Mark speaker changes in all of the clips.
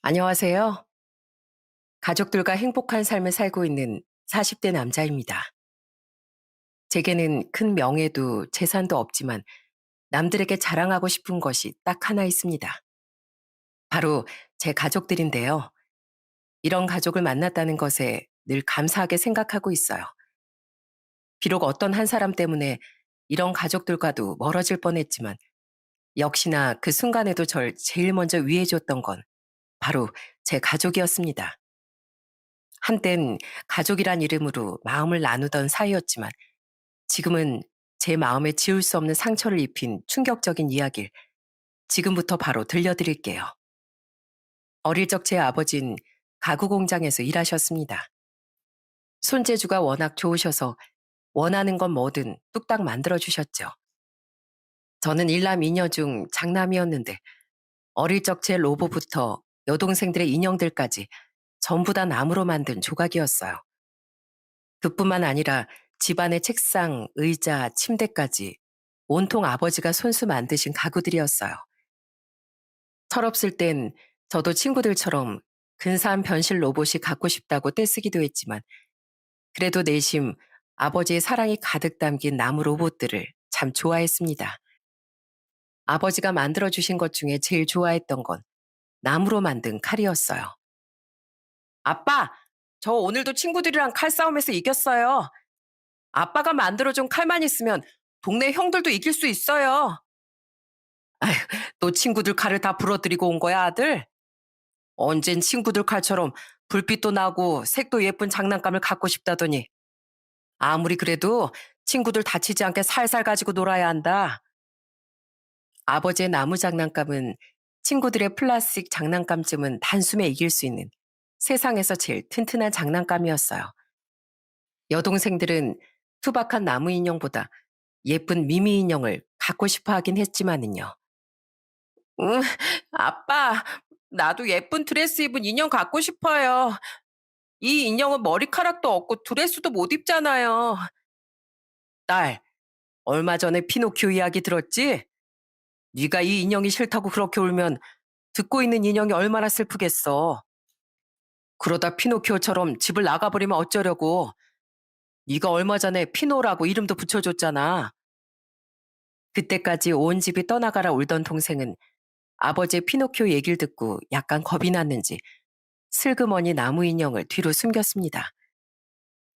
Speaker 1: 안녕하세요. 가족들과 행복한 삶을 살고 있는 40대 남자입니다. 제게는 큰 명예도 재산도 없지만 남들에게 자랑하고 싶은 것이 딱 하나 있습니다. 바로 제 가족들인데요. 이런 가족을 만났다는 것에 늘 감사하게 생각하고 있어요. 비록 어떤 한 사람 때문에 이런 가족들과도 멀어질 뻔했지만 역시나 그 순간에도 절 제일 먼저 위해줬던 건 바로 제 가족이었습니다. 한땐 가족이란 이름으로 마음을 나누던 사이였지만 지금은 제 마음에 지울 수 없는 상처를 입힌 충격적인 이야기를 지금부터 바로 들려드릴게요. 어릴 적 제 아버진 가구 공장에서 일하셨습니다. 손재주가 워낙 좋으셔서 원하는 건 뭐든 뚝딱 만들어 주셨죠. 저는 일남 이녀 중 장남이었는데 어릴 적 제 로보부터 여동생들의 인형들까지 전부 다 나무로 만든 조각이었어요. 그뿐만 아니라 집안의 책상, 의자, 침대까지 온통 아버지가 손수 만드신 가구들이었어요. 철없을 땐 저도 친구들처럼 근사한 변실 로봇이 갖고 싶다고 떼쓰기도 했지만 그래도 내심 아버지의 사랑이 가득 담긴 나무 로봇들을 참 좋아했습니다. 아버지가 만들어주신 것 중에 제일 좋아했던 건 나무로 만든 칼이었어요. 아빠, 저 오늘도 친구들이랑 칼싸움에서 이겼어요. 아빠가 만들어준 칼만 있으면 동네 형들도 이길 수 있어요. 아휴, 또 친구들 칼을 다 부러뜨리고 온 거야, 아들? 언젠 친구들 칼처럼 불빛도 나고 색도 예쁜 장난감을 갖고 싶다더니 아무리 그래도 친구들 다치지 않게 살살 가지고 놀아야 한다. 아버지의 나무 장난감은 친구들의 플라스틱 장난감쯤은 단숨에 이길 수 있는 세상에서 제일 튼튼한 장난감이었어요. 여동생들은 투박한 나무 인형보다 예쁜 미미 인형을 갖고 싶어 하긴 했지만은요. 응, 아빠, 나도 예쁜 드레스 입은 인형 갖고 싶어요. 이 인형은 머리카락도 없고 드레스도 못 입잖아요. 딸, 얼마 전에 피노키오 이야기 들었지? 네가 이 인형이 싫다고 그렇게 울면 듣고 있는 인형이 얼마나 슬프겠어. 그러다 피노키오처럼 집을 나가버리면 어쩌려고. 네가 얼마 전에 피노라고 이름도 붙여줬잖아. 그때까지 온 집이 떠나가라 울던 동생은 아버지의 피노키오 얘기를 듣고 약간 겁이 났는지 슬그머니 나무 인형을 뒤로 숨겼습니다.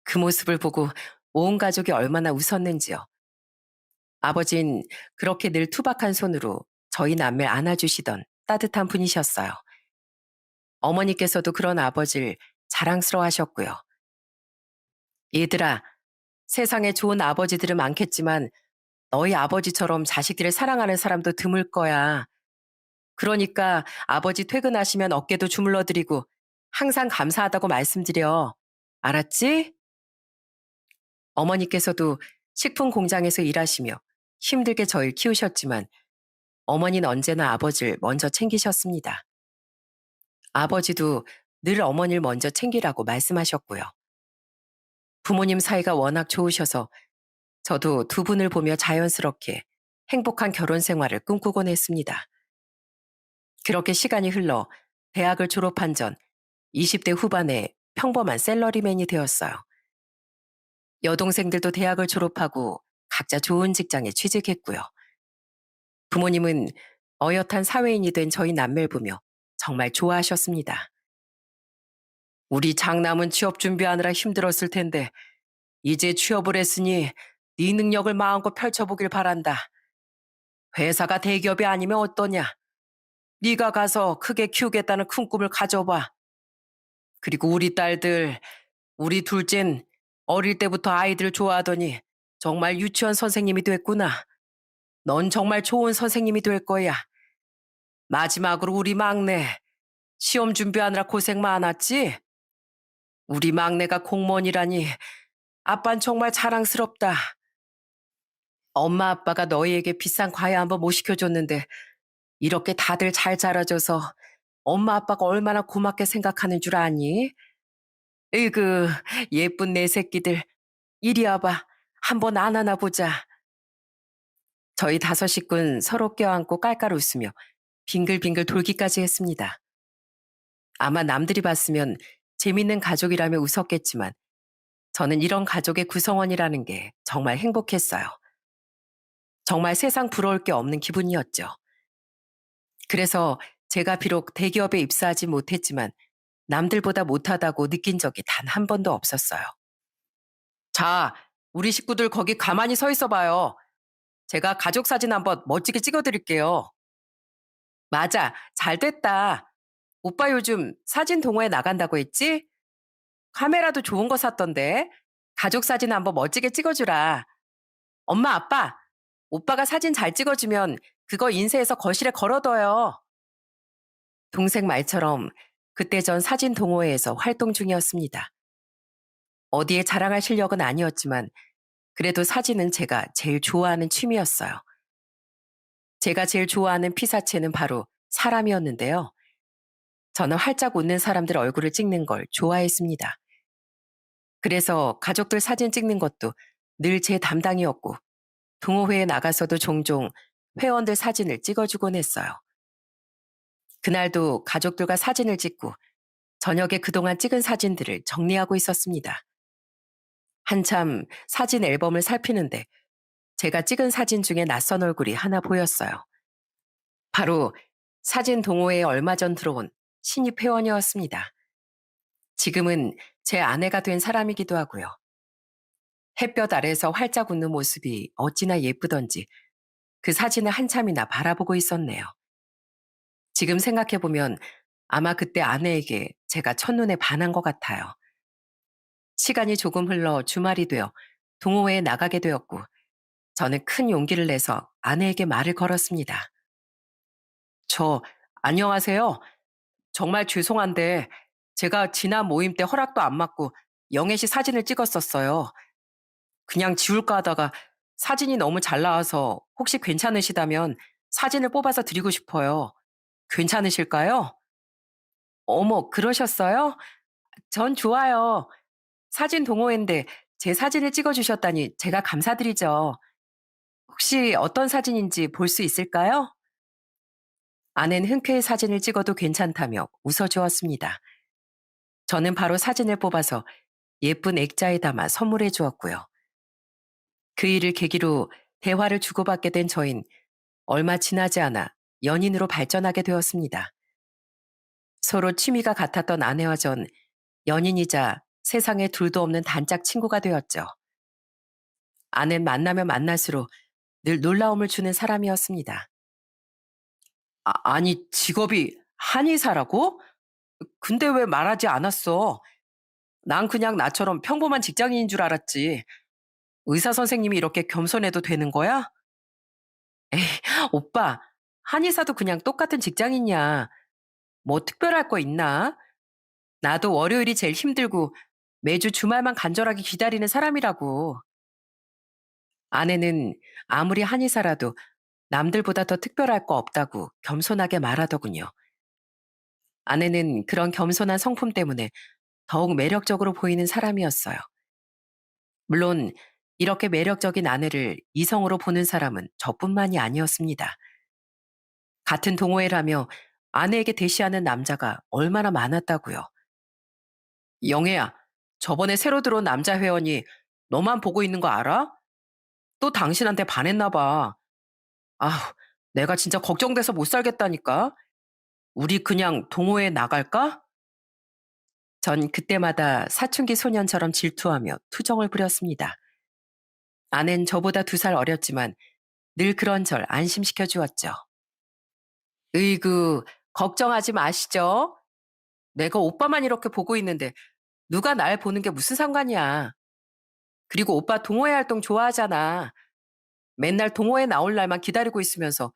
Speaker 1: 그 모습을 보고 온 가족이 얼마나 웃었는지요. 아버진 그렇게 늘 투박한 손으로 저희 남매 안아주시던 따뜻한 분이셨어요. 어머니께서도 그런 아버지를 자랑스러워 하셨고요. 얘들아, 세상에 좋은 아버지들은 많겠지만 너희 아버지처럼 자식들을 사랑하는 사람도 드물 거야. 그러니까 아버지 퇴근하시면 어깨도 주물러 드리고 항상 감사하다고 말씀드려. 알았지? 어머니께서도 식품 공장에서 일하시며 힘들게 저를 키우셨지만 어머니는 언제나 아버지를 먼저 챙기셨습니다. 아버지도 늘 어머니를 먼저 챙기라고 말씀하셨고요. 부모님 사이가 워낙 좋으셔서 저도 두 분을 보며 자연스럽게 행복한 결혼 생활을 꿈꾸곤 했습니다. 그렇게 시간이 흘러 대학을 졸업한 전 20대 후반에 평범한 셀러리맨이 되었어요. 여동생들도 대학을 졸업하고 각자 좋은 직장에 취직했고요. 부모님은 어엿한 사회인이 된 저희 남매를 보며 정말 좋아하셨습니다. 우리 장남은 취업 준비하느라 힘들었을 텐데 이제 취업을 했으니 네 능력을 마음껏 펼쳐보길 바란다. 회사가 대기업이 아니면 어떠냐? 네가 가서 크게 키우겠다는 큰 꿈을 가져봐. 그리고 우리 딸들, 우리 둘째는 어릴 때부터 아이들 좋아하더니 정말 유치원 선생님이 됐구나. 넌 정말 좋은 선생님이 될 거야. 마지막으로 우리 막내, 시험 준비하느라 고생 많았지? 우리 막내가 공무원이라니 아빤 정말 자랑스럽다. 엄마 아빠가 너희에게 비싼 과외 한번 못 시켜줬는데 이렇게 다들 잘 자라줘서 엄마 아빠가 얼마나 고맙게 생각하는 줄 아니? 으이그 예쁜 내 새끼들 이리 와봐. 한번 안아나 보자. 저희 다섯 식구는 서로 껴안고 깔깔 웃으며 빙글빙글 돌기까지 했습니다. 아마 남들이 봤으면 재밌는 가족이라며 웃었겠지만 저는 이런 가족의 구성원이라는 게 정말 행복했어요. 정말 세상 부러울 게 없는 기분이었죠. 그래서 제가 비록 대기업에 입사하지 못했지만 남들보다 못하다고 느낀 적이 단 한 번도 없었어요. 자, 우리 식구들 거기 가만히 서 있어 봐요. 제가 가족 사진 한번 멋지게 찍어 드릴게요. 맞아. 잘 됐다. 오빠 요즘 사진 동호회 나간다고 했지? 카메라도 좋은 거 샀던데. 가족 사진 한번 멋지게 찍어주라. 엄마, 아빠, 오빠가 사진 잘 찍어주면 그거 인쇄해서 거실에 걸어둬요. 동생 말처럼 그때 전 사진 동호회에서 활동 중이었습니다. 어디에 자랑할 실력은 아니었지만 그래도 사진은 제가 제일 좋아하는 취미였어요. 제가 제일 좋아하는 피사체는 바로 사람이었는데요. 저는 활짝 웃는 사람들 얼굴을 찍는 걸 좋아했습니다. 그래서 가족들 사진 찍는 것도 늘 제 담당이었고 동호회에 나가서도 종종 회원들 사진을 찍어주곤 했어요. 그날도 가족들과 사진을 찍고 저녁에 그동안 찍은 사진들을 정리하고 있었습니다. 한참 사진 앨범을 살피는데 제가 찍은 사진 중에 낯선 얼굴이 하나 보였어요. 바로 사진 동호회에 얼마 전 들어온 신입 회원이었습니다. 지금은 제 아내가 된 사람이기도 하고요. 햇볕 아래서 활짝 웃는 모습이 어찌나 예쁘던지 그 사진을 한참이나 바라보고 있었네요. 지금 생각해보면 아마 그때 아내에게 제가 첫눈에 반한 것 같아요. 시간이 조금 흘러 주말이 되어 동호회에 나가게 되었고 저는 큰 용기를 내서 아내에게 말을 걸었습니다. 저, 안녕하세요. 정말 죄송한데 제가 지난 모임 때 허락도 안 받고 영애 씨 사진을 찍었었어요. 그냥 지울까 하다가 사진이 너무 잘 나와서 혹시 괜찮으시다면 사진을 뽑아서 드리고 싶어요. 괜찮으실까요? 어머, 그러셨어요? 전 좋아요. 사진 동호회인데 제 사진을 찍어주셨다니 제가 감사드리죠. 혹시 어떤 사진인지 볼 수 있을까요? 아내는 흔쾌히 사진을 찍어도 괜찮다며 웃어주었습니다. 저는 바로 사진을 뽑아서 예쁜 액자에 담아 선물해 주었고요. 그 일을 계기로 대화를 주고받게 된 저흰 얼마 지나지 않아 연인으로 발전하게 되었습니다. 서로 취미가 같았던 아내와 전 연인이자 세상에 둘도 없는 단짝 친구가 되었죠. 아내는 만나면 만날수록 늘 놀라움을 주는 사람이었습니다. 아니, 직업이 한의사라고? 근데 왜 말하지 않았어? 난 그냥 나처럼 평범한 직장인인 줄 알았지. 의사 선생님이 이렇게 겸손해도 되는 거야? 에이, 오빠, 한의사도 그냥 똑같은 직장인이야. 뭐 특별할 거 있나? 나도 월요일이 제일 힘들고 매주 주말만 간절하게 기다리는 사람이라고. 아내는 아무리 한의사라도 남들보다 더 특별할 거 없다고 겸손하게 말하더군요. 아내는 그런 겸손한 성품 때문에 더욱 매력적으로 보이는 사람이었어요. 물론 이렇게 매력적인 아내를 이성으로 보는 사람은 저뿐만이 아니었습니다. 같은 동호회라며 아내에게 대시하는 남자가 얼마나 많았다고요. 영애야, 저번에 새로 들어온 남자 회원이 너만 보고 있는 거 알아? 또 당신한테 반했나 봐. 아휴, 내가 진짜 걱정돼서 못 살겠다니까. 우리 그냥 동호회 나갈까? 전 그때마다 사춘기 소년처럼 질투하며 투정을 부렸습니다. 아낸 저보다 2살 어렸지만 늘 그런 절 안심시켜 주었죠. 으이구, 걱정하지 마시죠. 내가 오빠만 이렇게 보고 있는데 누가 날 보는 게 무슨 상관이야. 그리고 오빠 동호회 활동 좋아하잖아. 맨날 동호회 나올 날만 기다리고 있으면서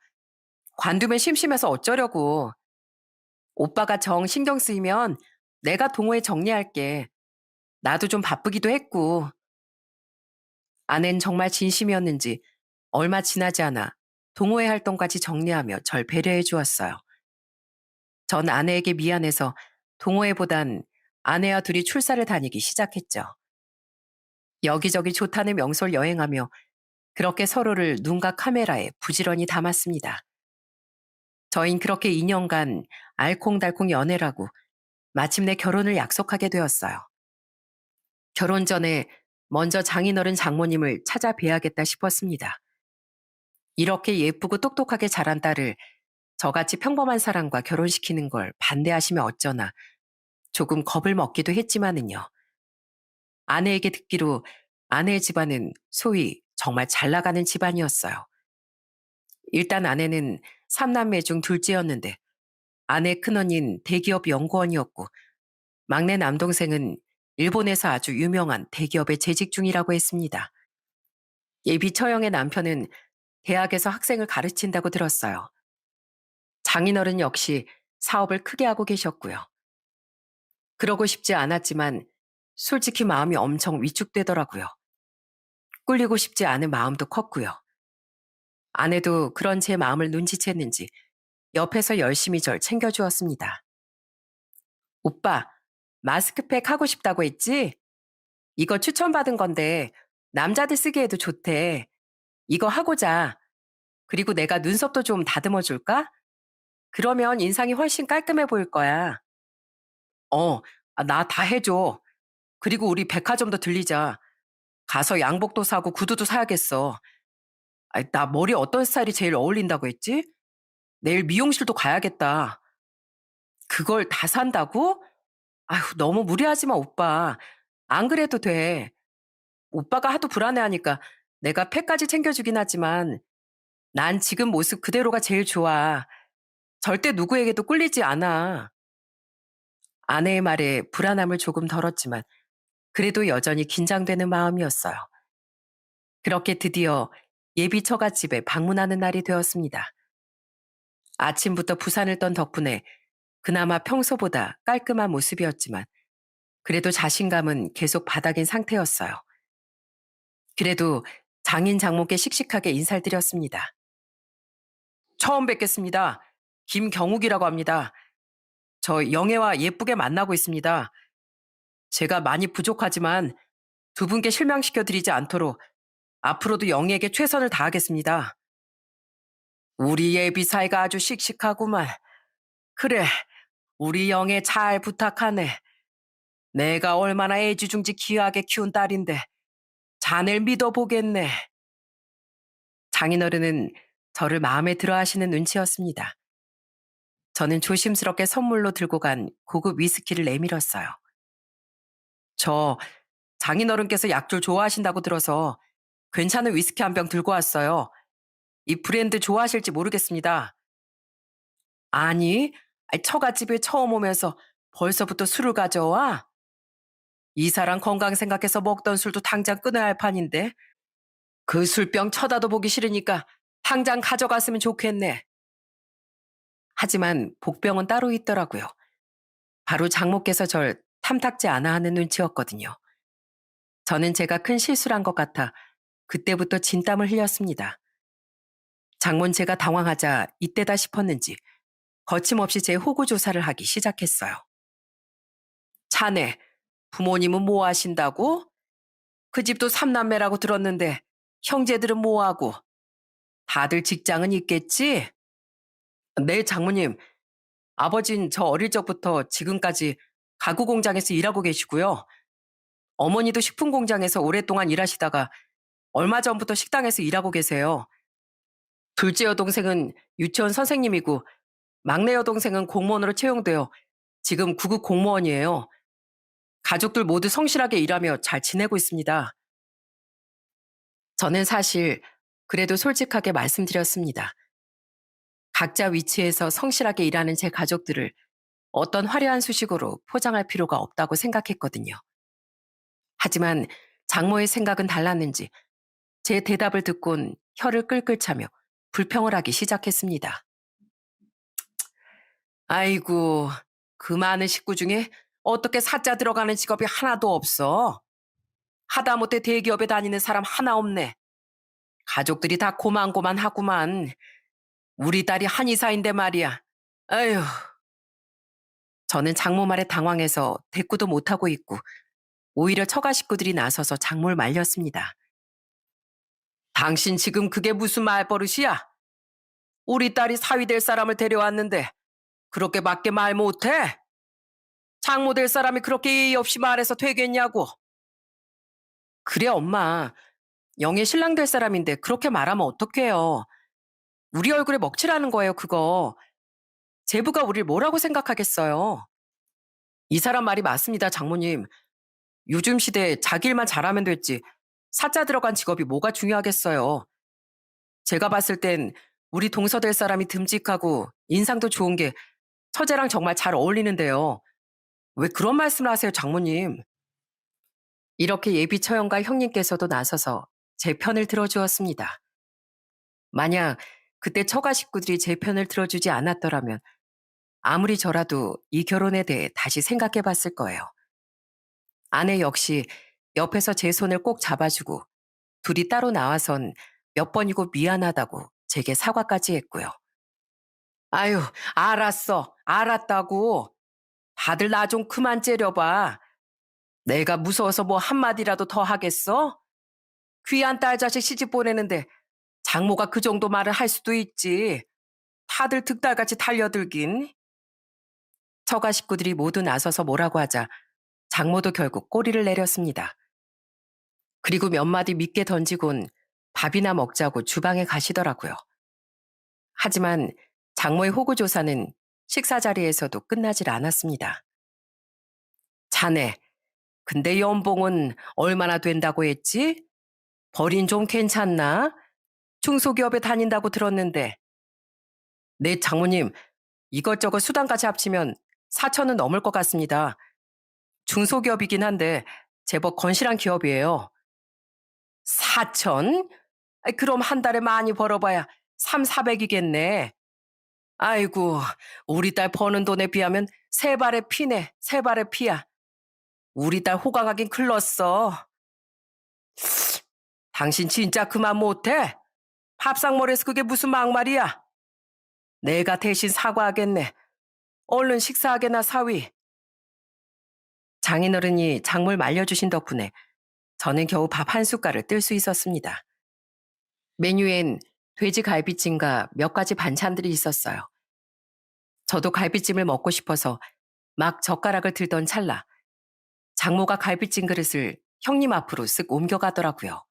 Speaker 1: 관두면 심심해서 어쩌려고. 오빠가 정 신경 쓰이면 내가 동호회 정리할게. 나도 좀 바쁘기도 했고. 아낸 정말 진심이었는지 얼마 지나지 않아 동호회 활동까지 정리하며 절 배려해 주었어요. 전 아내에게 미안해서 동호회보단 아내와 둘이 출사를 다니기 시작했죠. 여기저기 좋다는 명소를 여행하며 그렇게 서로를 눈과 카메라에 부지런히 담았습니다. 저흰 그렇게 2년간 알콩달콩 연애라고 마침내 결혼을 약속하게 되었어요. 결혼 전에 먼저 장인어른 장모님을 찾아뵈야겠다 싶었습니다. 이렇게 예쁘고 똑똑하게 자란 딸을 저같이 평범한 사람과 결혼시키는 걸 반대하시면 어쩌나 조금 겁을 먹기도 했지만은요. 아내에게 듣기로 아내의 집안은 소위 정말 잘 나가는 집안이었어요. 일단 아내는 삼남매 중 둘째였는데 아내 큰언니는 대기업 연구원이었고 막내 남동생은 일본에서 아주 유명한 대기업에 재직 중이라고 했습니다. 예비 처형의 남편은 대학에서 학생을 가르친다고 들었어요. 장인어른 역시 사업을 크게 하고 계셨고요. 그러고 싶지 않았지만 솔직히 마음이 엄청 위축되더라고요. 꿀리고 싶지 않은 마음도 컸고요. 아내도 그런 제 마음을 눈치챘는지 옆에서 열심히 절 챙겨주었습니다. 오빠, 마스크팩 하고 싶다고 했지? 이거 추천받은 건데 남자들 쓰기에도 좋대. 이거 하고 자. 그리고 내가 눈썹도 좀 다듬어 줄까? 그러면 인상이 훨씬 깔끔해 보일 거야. 어, 나 다 해줘. 그리고 우리 백화점도 들리자. 가서 양복도 사고 구두도 사야겠어. 나 머리 어떤 스타일이 제일 어울린다고 했지? 내일 미용실도 가야겠다. 그걸 다 산다고? 아휴, 너무 무리하지 마, 오빠. 안 그래도 돼. 오빠가 하도 불안해하니까 내가 팩까지 챙겨주긴 하지만 난 지금 모습 그대로가 제일 좋아. 절대 누구에게도 꿀리지 않아. 아내의 말에 불안함을 조금 덜었지만 그래도 여전히 긴장되는 마음이었어요. 그렇게 드디어 예비 처갓집에 방문하는 날이 되었습니다. 아침부터 부산을 떤 덕분에 그나마 평소보다 깔끔한 모습이었지만 그래도 자신감은 계속 바닥인 상태였어요. 그래도 장인 장모께 씩씩하게 인사를 드렸습니다. 처음 뵙겠습니다. 김경욱이라고 합니다. 저 영애와 예쁘게 만나고 있습니다. 제가 많이 부족하지만 두 분께 실망시켜 드리지 않도록 앞으로도 영애에게 최선을 다하겠습니다. 우리 예비 사이가 아주 씩씩하구만. 그래, 우리 영애 잘 부탁하네. 내가 얼마나 애지중지 귀하게 키운 딸인데 자넬 믿어보겠네. 장인어른은 저를 마음에 들어 하시는 눈치였습니다. 저는 조심스럽게 선물로 들고 간 고급 위스키를 내밀었어요. 저 장인어른께서 약줄 좋아하신다고 들어서 괜찮은 위스키 한 병 들고 왔어요. 이 브랜드 좋아하실지 모르겠습니다. 아니, 처갓집에 처음 오면서 벌써부터 술을 가져와? 이 사람 건강 생각해서 먹던 술도 당장 끊어야 할 판인데 그 술병 쳐다도 보기 싫으니까 당장 가져갔으면 좋겠네. 하지만 복병은 따로 있더라고요. 바로 장모께서 절 탐탁지 않아 하는 눈치였거든요. 저는 제가 큰 실수를 한 것 같아 그때부터 진땀을 흘렸습니다. 장모는 제가 당황하자 이때다 싶었는지 거침없이 제 호구 조사를 하기 시작했어요. 자네, 부모님은 뭐 하신다고? 그 집도 삼남매라고 들었는데 형제들은 뭐 하고? 다들 직장은 있겠지? 네, 장모님. 아버진 저 어릴 적부터 지금까지 가구 공장에서 일하고 계시고요. 어머니도 식품 공장에서 오랫동안 일하시다가 얼마 전부터 식당에서 일하고 계세요. 둘째 여동생은 유치원 선생님이고 막내 여동생은 공무원으로 채용되어 지금 구급 공무원이에요. 가족들 모두 성실하게 일하며 잘 지내고 있습니다. 저는 사실 그래도 솔직하게 말씀드렸습니다. 각자 위치에서 성실하게 일하는 제 가족들을 어떤 화려한 수식어로 포장할 필요가 없다고 생각했거든요. 하지만 장모의 생각은 달랐는지 제 대답을 듣곤 혀를 끌끌 차며 불평을 하기 시작했습니다. 아이고, 그 많은 식구 중에 어떻게 사자 들어가는 직업이 하나도 없어? 하다못해 대기업에 다니는 사람 하나 없네. 가족들이 다 고만고만하구만. 우리 딸이 한의사인데 말이야. 아휴. 저는 장모 말에 당황해서 대꾸도 못하고 있고 오히려 처가 식구들이 나서서 장모를 말렸습니다. 당신 지금 그게 무슨 말버릇이야? 우리 딸이 사위 될 사람을 데려왔는데 그렇게밖에 말 못해? 장모 될 사람이 그렇게 예의 없이 말해서 되겠냐고. 그래, 엄마. 영애 신랑 될 사람인데 그렇게 말하면 어떡해요. 우리 얼굴에 먹칠하는 거예요, 그거. 제부가 우릴 뭐라고 생각하겠어요. 이 사람 말이 맞습니다, 장모님. 요즘 시대에 자기 일만 잘하면 됐지. 사자 들어간 직업이 뭐가 중요하겠어요. 제가 봤을 땐 우리 동서 될 사람이 듬직하고 인상도 좋은 게 처제랑 정말 잘 어울리는데요. 왜 그런 말씀을 하세요, 장모님? 이렇게 예비 처형과 형님께서도 나서서 제 편을 들어주었습니다. 만약 그때 처가 식구들이 제 편을 들어주지 않았더라면 아무리 저라도 이 결혼에 대해 다시 생각해 봤을 거예요. 아내 역시 옆에서 제 손을 꼭 잡아주고 둘이 따로 나와선 몇 번이고 미안하다고 제게 사과까지 했고요. 아유, 알았어. 알았다고. 다들 나 좀 그만 째려봐. 내가 무서워서 뭐 한마디라도 더 하겠어? 귀한 딸 자식 시집 보내는데 장모가 그 정도 말을 할 수도 있지. 다들 득달같이 달려들긴. 처가 식구들이 모두 나서서 뭐라고 하자 장모도 결국 꼬리를 내렸습니다. 그리고 몇 마디 밉게 던지곤 밥이나 먹자고 주방에 가시더라고요. 하지만 장모의 호구조사는 식사 자리에서도 끝나질 않았습니다. 자네, 근데 연봉은 얼마나 된다고 했지? 벌인 좀 괜찮나? 중소기업에 다닌다고 들었는데. 네, 장모님, 이것저것 수당까지 합치면 4천은 넘을 것 같습니다. 중소기업이긴 한데 제법 건실한 기업이에요. 4천? 그럼 한 달에 많이 벌어봐야 3, 400이겠네. 아이고, 우리 딸 버는 돈에 비하면 세 발의 피네, 세 발의 피야. 우리 딸 호강하긴 글렀어. 당신 진짜 그만 못해? 밥상머리에서 그게 무슨 막말이야? 내가 대신 사과하겠네. 얼른 식사하게나 사위. 장인어른이 작물 말려주신 덕분에 저는 겨우 밥 한 숟갈을 뜰 수 있었습니다. 메뉴엔 돼지 갈비찜과 몇 가지 반찬들이 있었어요. 저도 갈비찜을 먹고 싶어서 막 젓가락을 들던 찰나 장모가 갈비찜 그릇을 형님 앞으로 쓱 옮겨가더라고요.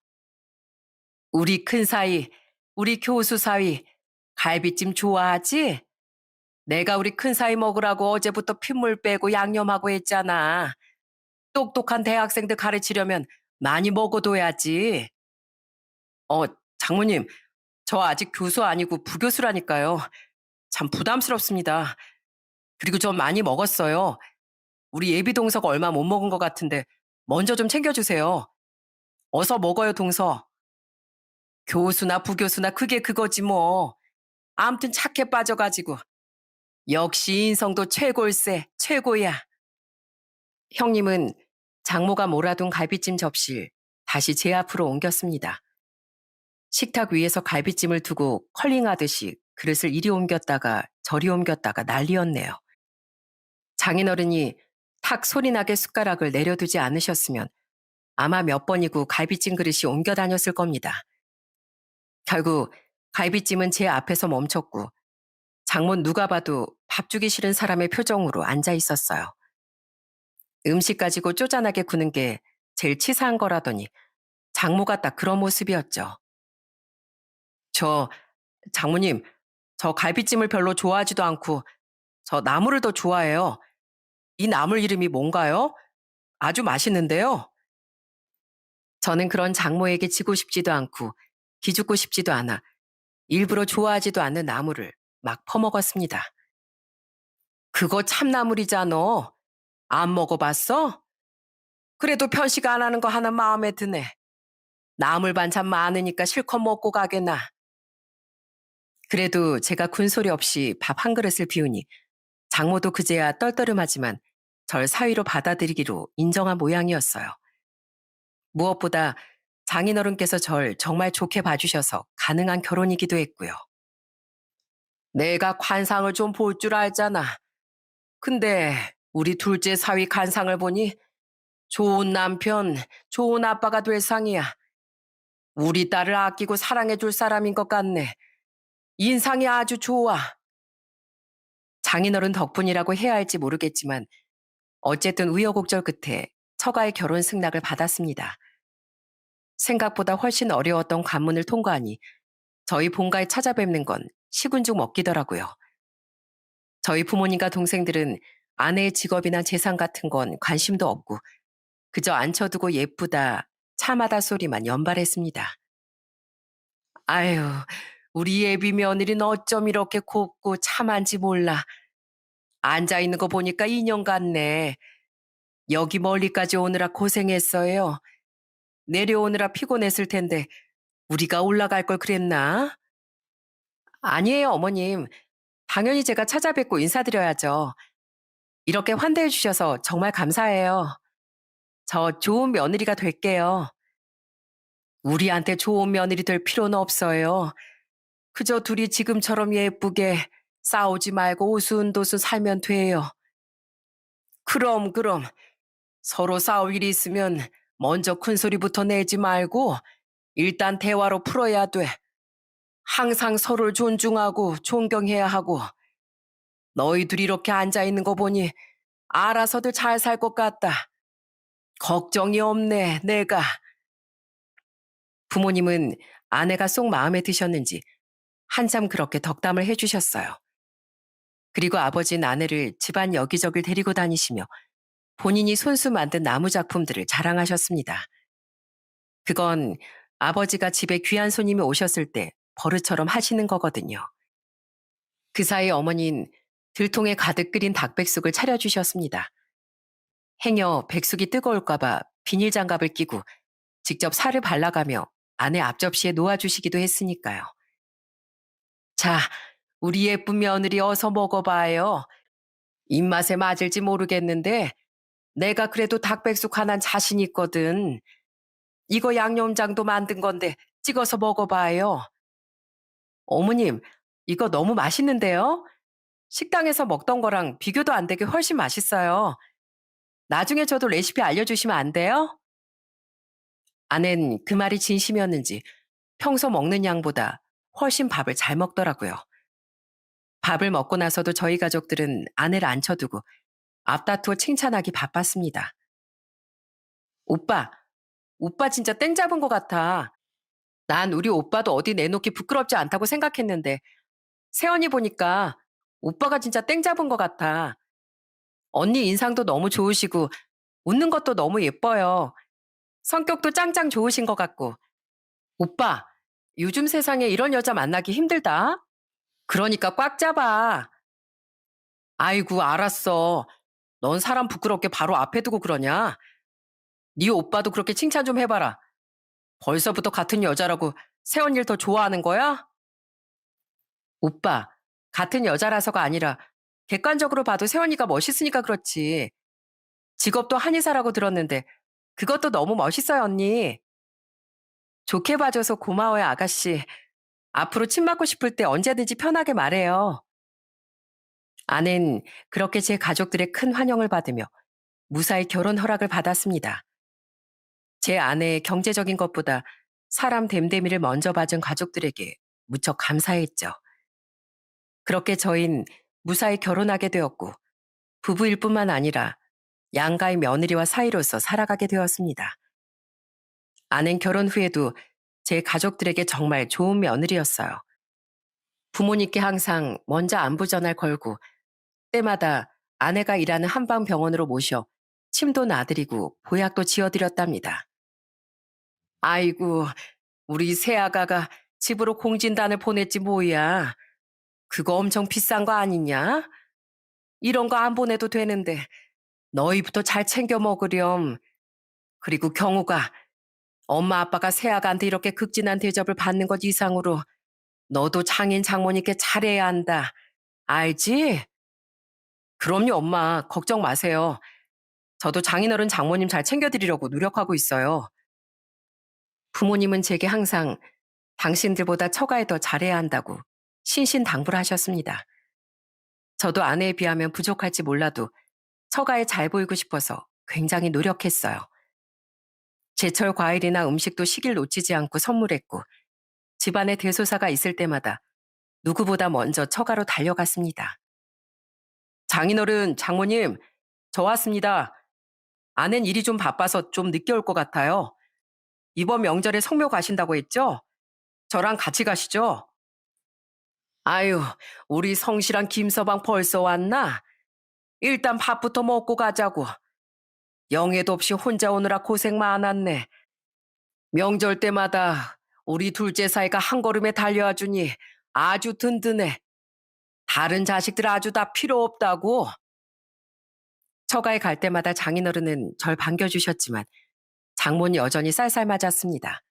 Speaker 1: 우리 큰 사위, 우리 교수 사위, 갈비찜 좋아하지? 내가 우리 큰 사위 먹으라고 어제부터 핏물 빼고 양념하고 했잖아. 똑똑한 대학생들 가르치려면 많이 먹어둬야지. 어, 장모님, 저 아직 교수 아니고 부교수라니까요. 참 부담스럽습니다. 그리고 전 많이 먹었어요. 우리 예비 동서가 얼마 못 먹은 것 같은데 먼저 좀 챙겨주세요. 어서 먹어요, 동서. 교수나 부교수나 그게 그거지 뭐. 암튼 착해 빠져가지고. 역시 인성도 최골세, 최고야. 형님은 장모가 몰아둔 갈비찜 접시를 다시 제 앞으로 옮겼습니다. 식탁 위에서 갈비찜을 두고 컬링하듯이 그릇을 이리 옮겼다가 저리 옮겼다가 난리였네요. 장인어른이 탁 소리나게 숟가락을 내려두지 않으셨으면 아마 몇 번이고 갈비찜 그릇이 옮겨 다녔을 겁니다. 결국 갈비찜은 제 앞에서 멈췄고 장모는 누가 봐도 밥 주기 싫은 사람의 표정으로 앉아 있었어요. 음식 가지고 쪼잔하게 구는 게 제일 치사한 거라더니 장모가 딱 그런 모습이었죠. 저, 장모님, 저 갈비찜을 별로 좋아하지도 않고 저 나물을 더 좋아해요. 이 나물 이름이 뭔가요? 아주 맛있는데요. 저는 그런 장모에게 지고 싶지도 않고 기죽고 싶지도 않아 일부러 좋아하지도 않는 나물을 막 퍼먹었습니다. 그거 참나물이잖아. 안 먹어봤어? 그래도 편식 안 하는 거 하나 마음에 드네. 나물 반찬 많으니까 실컷 먹고 가게나. 그래도 제가 군소리 없이 밥 한 그릇을 비우니 장모도 그제야 떨떠름하지만 절 사위로 받아들이기로 인정한 모양이었어요. 무엇보다 장인어른께서 절 정말 좋게 봐주셔서 가능한 결혼이기도 했고요. 내가 관상을 좀 볼 줄 알잖아. 근데 우리 둘째 사위 관상을 보니 좋은 남편, 좋은 아빠가 될 상이야. 우리 딸을 아끼고 사랑해줄 사람인 것 같네. 인상이 아주 좋아. 장인어른 덕분이라고 해야 할지 모르겠지만 어쨌든 우여곡절 끝에 처가의 결혼 승낙을 받았습니다. 생각보다 훨씬 어려웠던 관문을 통과하니 저희 본가에 찾아뵙는 건 식은죽 먹기더라고요. 저희 부모님과 동생들은 아내의 직업이나 재산 같은 건 관심도 없고 그저 앉혀두고 예쁘다, 참하다 소리만 연발했습니다. 아유, 우리 예비 며느리는 어쩜 이렇게 곱고 참한지 몰라. 앉아있는 거 보니까 인형 같네. 여기 멀리까지 오느라 고생했어요. 내려오느라 피곤했을 텐데 우리가 올라갈 걸 그랬나? 아니에요, 어머님. 당연히 제가 찾아뵙고 인사드려야죠. 이렇게 환대해 주셔서 정말 감사해요. 저 좋은 며느리가 될게요. 우리한테 좋은 며느리 될 필요는 없어요. 그저 둘이 지금처럼 예쁘게 싸우지 말고 오순도순 살면 돼요. 그럼 서로 싸울 일이 있으면 먼저 큰 소리부터 내지 말고 일단 대화로 풀어야 돼. 항상 서로를 존중하고 존경해야 하고 너희들 이렇게 앉아 있는 거 보니 알아서들 잘 살 것 같다. 걱정이 없네, 내가. 부모님은 아내가 쏙 마음에 드셨는지 한참 그렇게 덕담을 해주셨어요. 그리고 아버지는 아내를 집안 여기저길 데리고 다니시며 본인이 손수 만든 나무 작품들을 자랑하셨습니다. 그건 아버지가 집에 귀한 손님이 오셨을 때 버릇처럼 하시는 거거든요. 그 사이 어머니는 들통에 가득 끓인 닭백숙을 차려주셨습니다. 행여 백숙이 뜨거울까봐 비닐 장갑을 끼고 직접 살을 발라가며 아내 앞접시에 놓아주시기도 했으니까요. 자, 우리 예쁜 며느리 어서 먹어봐요. 입맛에 맞을지 모르겠는데 내가 그래도 닭백숙 하나는 자신 있거든. 이거 양념장도 만든 건데 찍어서 먹어봐요. 어머님, 이거 너무 맛있는데요? 식당에서 먹던 거랑 비교도 안 되게 훨씬 맛있어요. 나중에 저도 레시피 알려주시면 안 돼요? 아낸 그 말이 진심이었는지 평소 먹는 양보다 훨씬 밥을 잘 먹더라고요. 밥을 먹고 나서도 저희 가족들은 아내를 앉혀두고 앞다투어 칭찬하기 바빴습니다. 오빠, 오빠 진짜 땡 잡은 것 같아. 난 우리 오빠도 어디 내놓기 부끄럽지 않다고 생각했는데 세연이 보니까 오빠가 진짜 땡 잡은 것 같아. 언니 인상도 너무 좋으시고 웃는 것도 너무 예뻐요. 성격도 짱짱 좋으신 것 같고. 오빠, 요즘 세상에 이런 여자 만나기 힘들다. 그러니까 꽉 잡아. 아이고, 알았어. 넌 사람 부끄럽게 바로 앞에 두고 그러냐? 네 오빠도 그렇게 칭찬 좀 해봐라. 벌써부터 같은 여자라고 세언니를 더 좋아하는 거야? 오빠, 같은 여자라서가 아니라 객관적으로 봐도 세언니가 멋있으니까 그렇지. 직업도 한의사라고 들었는데 그것도 너무 멋있어요, 언니. 좋게 봐줘서 고마워요, 아가씨. 앞으로 침 맞고 싶을 때 언제든지 편하게 말해요. 아는 그렇게 제 가족들의 큰 환영을 받으며 무사히 결혼 허락을 받았습니다. 제 아내의 경제적인 것보다 사람 됨됨이를 먼저 봐준 가족들에게 무척 감사했죠. 그렇게 저흰 무사히 결혼하게 되었고 부부일 뿐만 아니라 양가의 며느리와 사이로서 살아가게 되었습니다. 아낸 결혼 후에도 제 가족들에게 정말 좋은 며느리였어요. 부모님께 항상 먼저 안부 전화를 걸고 때마다 아내가 일하는 한방병원으로 모셔 침도 놔드리고 보약도 지어드렸답니다. 아이고, 우리 새아가가 집으로 공진단을 보냈지 뭐야. 그거 엄청 비싼 거 아니냐? 이런 거 안 보내도 되는데 너희부터 잘 챙겨 먹으렴. 그리고 경우가 엄마 아빠가 새아가한테 이렇게 극진한 대접을 받는 것 이상으로 너도 장인 장모님께 잘해야 한다. 알지? 그럼요, 엄마. 걱정 마세요. 저도 장인어른 장모님 잘 챙겨드리려고 노력하고 있어요. 부모님은 제게 항상 당신들보다 처가에 더 잘해야 한다고 신신당부를 하셨습니다. 저도 아내에 비하면 부족할지 몰라도 처가에 잘 보이고 싶어서 굉장히 노력했어요. 제철 과일이나 음식도 시길 놓치지 않고 선물했고 집안에 대소사가 있을 때마다 누구보다 먼저 처가로 달려갔습니다. 장인어른, 장모님, 저 왔습니다. 아는 일이 좀 바빠서 좀 늦게 올 것 같아요. 이번 명절에 성묘 가신다고 했죠? 저랑 같이 가시죠? 아유, 우리 성실한 김서방 벌써 왔나? 일단 밥부터 먹고 가자고. 영애도 없이 혼자 오느라 고생 많았네. 명절 때마다 우리 둘째 사이가 한 걸음에 달려와 주니 아주 든든해. 다른 자식들 아주 다 필요 없다고. 처가에 갈 때마다 장인어른은 절 반겨주셨지만 장모는 여전히 쌀쌀 맞았습니다.